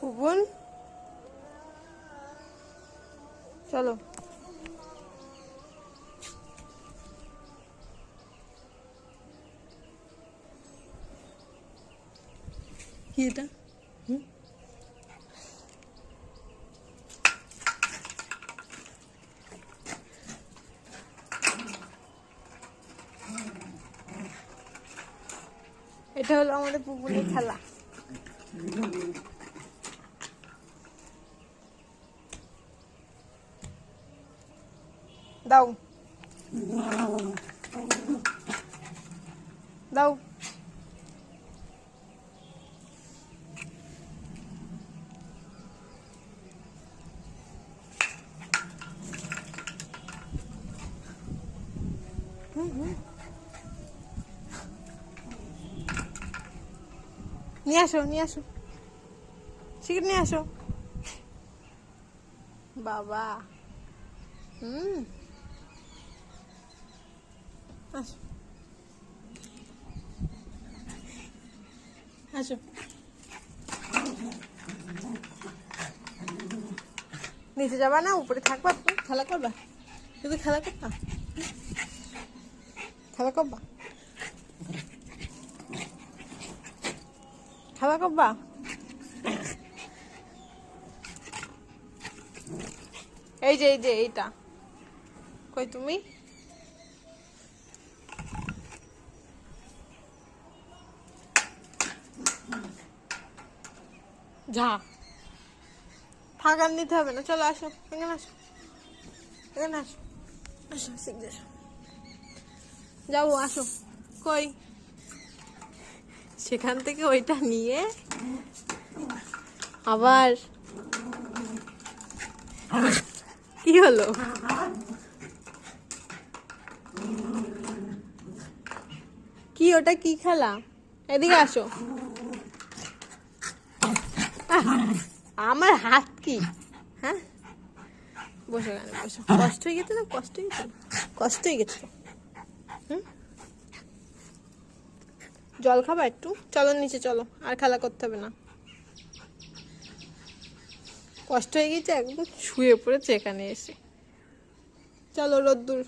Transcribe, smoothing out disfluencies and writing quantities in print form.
পুপুন চলো। কি এটা? এটা হলো আমাদের পুপুনের খেলা। দাও দাও। নিয়ে আসো নিয়ে আসো, শিগগির নিয়ে আসো বাবা। আসো আসো। নিচে যাবা না, উপরে থাকবা? খেলা করবা? শুধু খেলা করবা? খেলা করবা? খেলা করবা? এই যে এই যে এইটা কই তুমি? যা থাক, আর নিতে হবে না, চলো আসো এখানে, আসো এখানে, আসো আসো, শিখে আসো, যাও আসো। কই সেখান থেকে ওইটা নিয়ে আবার কি হলো? কি ওটা কি খেলা? এদিকে আসো। আমার হাত কি? হ্যাঁ বসো কেন, বসো। কষ্ট হয়ে গেছে না? কষ্ট হয়ে গেছে, কষ্ট হয়ে গেছে। জল খাবা একটু? চলো নিচে চলো, আর খেলা করতে হবে না। কষ্ট হয়ে গেছে, একদম শুয়ে পড়েছে এখানে এসে। চলো রোদ্দুর।